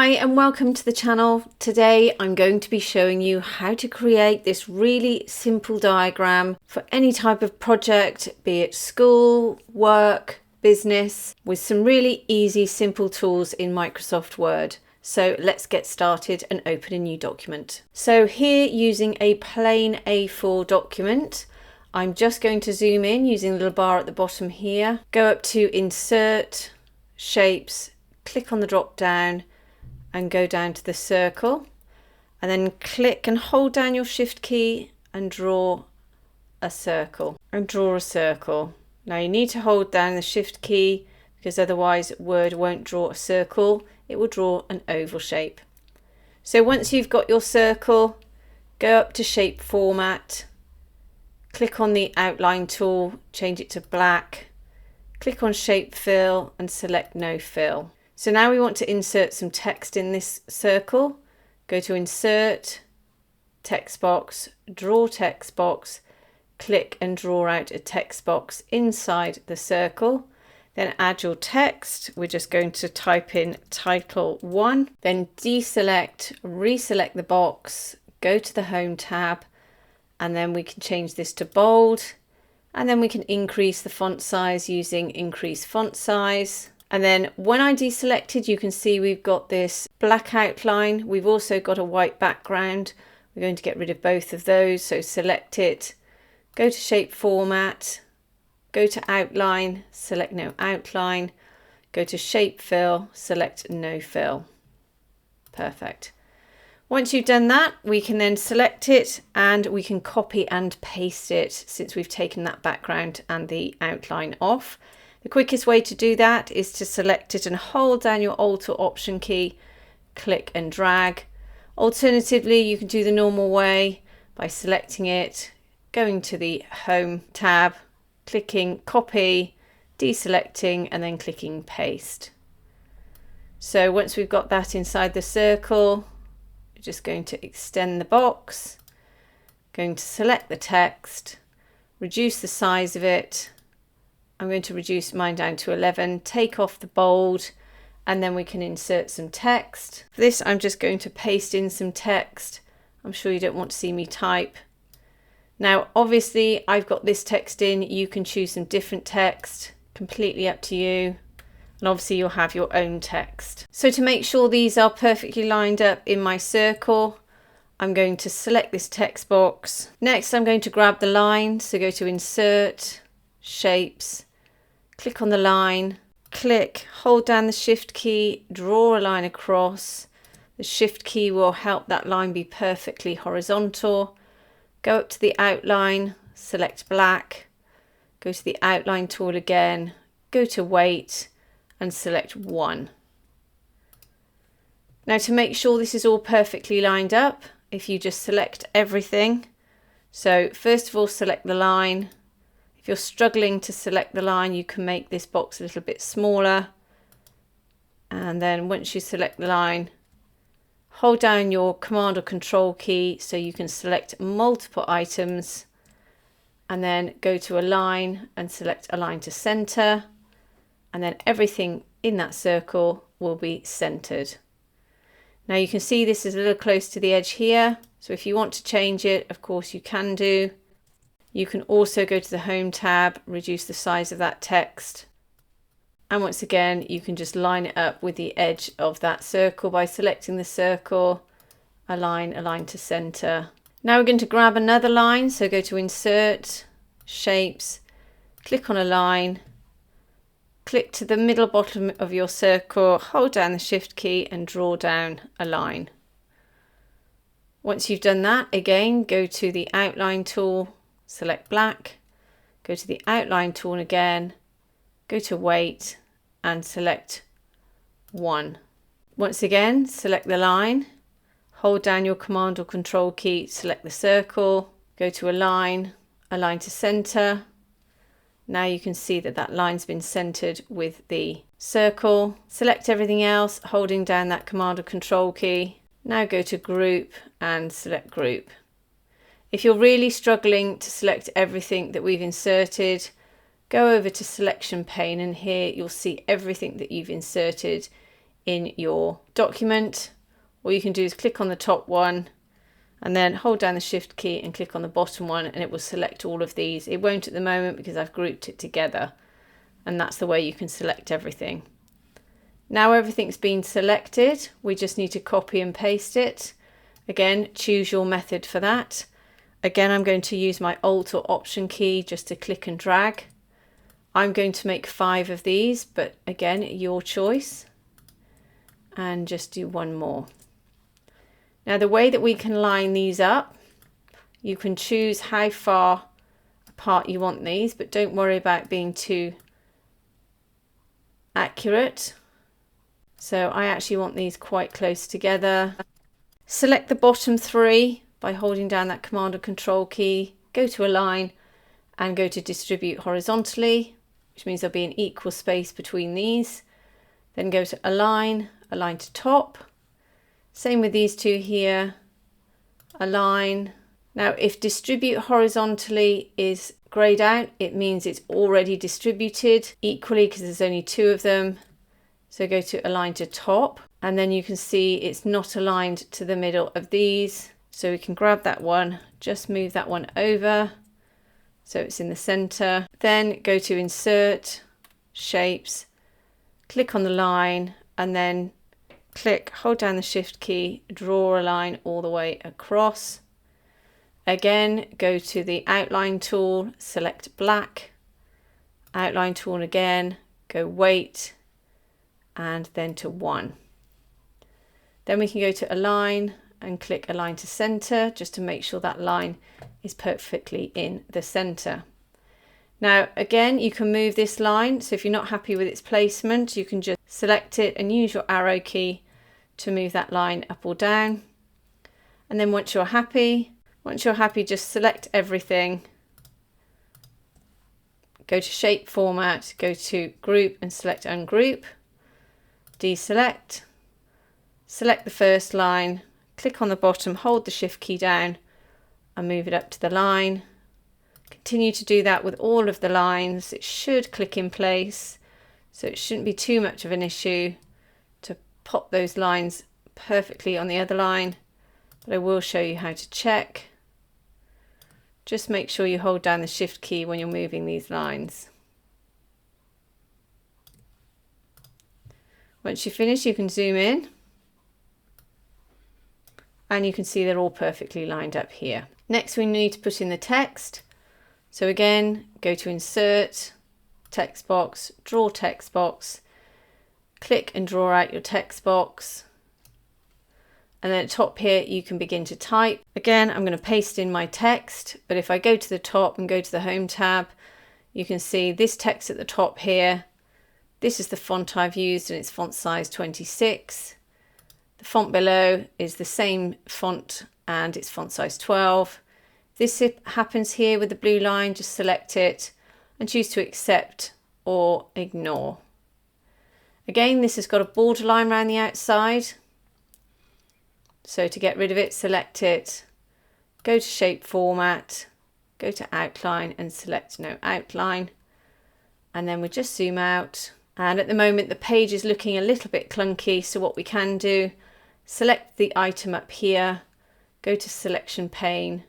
Hi and welcome to the channel. Today I'm going to be showing you how to create this really simple diagram for any type of project, be it school, work, business, with some really easy, simple tools in Microsoft Word. So let's get started and open a new document. So here, using a plain A4 document, I'm just going to zoom in using the little bar at the bottom here, go up to Insert, Shapes, click on the drop down and go down to the circle, and then click and hold down your Shift key and draw a circle. Now you need to hold down the Shift key because otherwise Word won't draw a circle, it will draw an oval shape. So once you've got your circle, go up to Shape Format, click on the outline tool, change it to black, click on Shape Fill and select No Fill. So now we want to insert some text in this circle. Go to Insert, Text Box, Draw Text Box, click and draw out a text box inside the circle. Then add your text. We're just going to type in Title 1. Then deselect, reselect the box, go to the Home tab, and then we can change this to bold. And then we can increase the font size using Increase Font Size. And then when I deselected, you can see we've got this black outline. We've also got a white background. We're going to get rid of both of those. So select it, go to Shape Format, go to Outline, select No Outline, go to Shape Fill, select No Fill. Perfect. Once you've done that, we can then select it and we can copy and paste it since we've taken that background and the outline off. The quickest way to do that is to select it and hold down your Alt or Option key, click and drag. Alternatively, you can do the normal way by selecting it, going to the Home tab, clicking Copy, deselecting and then clicking Paste. So once we've got that inside the circle, we're just going to extend the box, going to select the text, reduce the size of it. I'm going to reduce mine down to 11, take off the bold, and then we can insert some text. For this, I'm just going to paste in some text. I'm sure you don't want to see me type. Now, obviously, I've got this text in. You can choose some different text, completely up to you. And obviously, you'll have your own text. So to make sure these are perfectly lined up in my circle, I'm going to select this text box. Next, I'm going to grab the line. So go to Insert, Shapes, click on the line, click, hold down the Shift key, draw a line across. The Shift key will help that line be perfectly horizontal. Go up to the outline, select black, go to the outline tool again, go to weight and select 1. Now to make sure this is all perfectly lined up, if you just select everything, so first of all select the line. If you're struggling to select the line, you can make this box a little bit smaller. And then once you select the line, hold down your Command or Control key so you can select multiple items. And then go to Align and select Align to Center. And then everything in that circle will be centered. Now you can see this is a little close to the edge here. So if you want to change it, of course you can do. You can also go to the Home tab, reduce the size of that text. And once again, you can just line it up with the edge of that circle by selecting the circle, align to center. Now we're going to grab another line. So go to Insert, Shapes, click on a line, click to the middle bottom of your circle, hold down the Shift key and draw down a line. Once you've done that, again, go to the Outline tool, select black, go to the Outline tool again, go to Weight and select 1. Once again, select the line, hold down your Command or Control key, select the circle, go to Align to Center. Now you can see that that line's been centered with the circle. Select everything else, holding down that Command or Control key. Now go to Group and select Group. If you're really struggling to select everything that we've inserted, go over to Selection pane and here you'll see everything that you've inserted in your document. All you can do is click on the top one and then hold down the shift key and click on the bottom one, and it will select all of these. It won't at the moment because I've grouped it together, and that's the way you can select everything. Now everything's been selected, we just need to copy and paste it. Again, choose your method for that. Again, I'm going to use my Alt or Option key just to click and drag. I'm going to make 5 of these, but again, your choice. And just do one more. Now the way that we can line these up, you can choose how far apart you want these, but don't worry about being too accurate. So I actually want these quite close together. Select the bottom 3 by holding down that Command and Control key, go to Align and go to Distribute Horizontally, which means there'll be an equal space between these. Then go to Align, Align to Top. Same with these two here, Align. Now if Distribute Horizontally is greyed out, it means it's already distributed equally because there's only 2 of them. So go to Align to Top, and then you can see it's not aligned to the middle of these. So we can grab that one, just move that one over so it's in the center. Then go to Insert, Shapes, click on the line, and then hold down the Shift key, draw a line all the way across. Again, go to the Outline tool, select Black, Outline tool again, go Weight, and then to 1. Then we can go to Align and click Align to Center just to make sure that line is perfectly in the center. Now again, you can move this line, so if you're not happy with its placement, you can just select it and use your arrow key to move that line up or down. And then once you're happy, just select everything, go to Shape Format, go to Group and select Ungroup. Deselect, select the first line, click on the bottom, hold the Shift key down and move it up to the line. Continue to do that with all of the lines. It should click in place, so it shouldn't be too much of an issue to pop those lines perfectly on the other line, but I will show you how to check. Just make sure you hold down the Shift key when you're moving these lines. Once you finish, you can zoom in and you can see they're all perfectly lined up here. Next, we need to put in the text. So again, go to Insert, Text Box, Draw Text Box, click and draw out your text box. And then at the top here, you can begin to type. Again, I'm going to paste in my text, but if I go to the top and go to the Home tab, you can see this text at the top here. This is the font I've used and it's font size 26. The font below is the same font and it's font size 12. This happens here with the blue line, just select it and choose to accept or ignore. Again, this has got a border line around the outside. So to get rid of it, select it, go to Shape Format, go to Outline and select No Outline. And then we just zoom out. And at the moment the page is looking a little bit clunky, so what we can do, select the item up here, go to Selection Pane,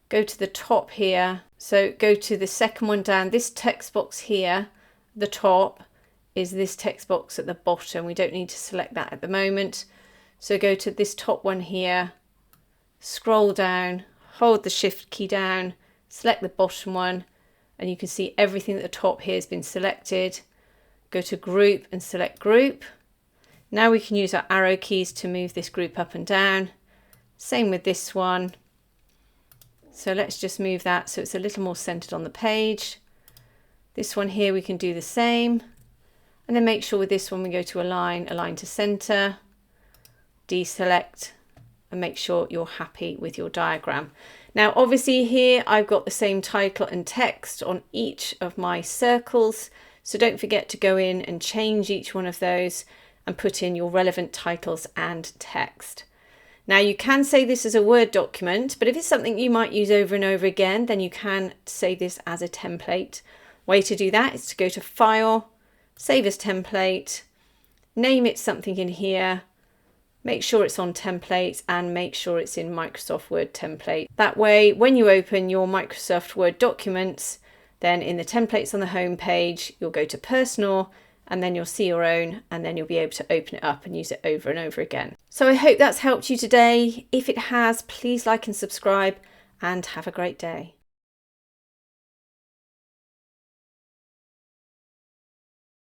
go to the top here, so go to the second one down. This text box here, the top, is this text box at the bottom. We don't need to select that at the moment. So go to this top one here, scroll down, hold the Shift key down, select the bottom one, and you can see everything at the top here has been selected. Go to Group and select Group. Now we can use our arrow keys to move this group up and down. Same with this one. So let's just move that so it's a little more centered on the page. This one here we can do the same. And then make sure with this one we go to Align, Align to Center, deselect, and make sure you're happy with your diagram. Now obviously here I've got the same title and text on each of my circles. So don't forget to go in and change each one of those and put in your relevant titles and text. Now you can save this as a Word document, but if it's something you might use over and over again, then you can save this as a template. Way to do that is to go to File, Save as Template. name it something in here, make sure it's on templates, and make sure it's in Microsoft Word template. That way, when you open your Microsoft Word documents, then in the templates on the home page, you'll go to personal, and then you'll see your own, and then you'll be able to open it up and use it over and over again. So I hope that's helped you today. If it has, please like and subscribe, and have a great day.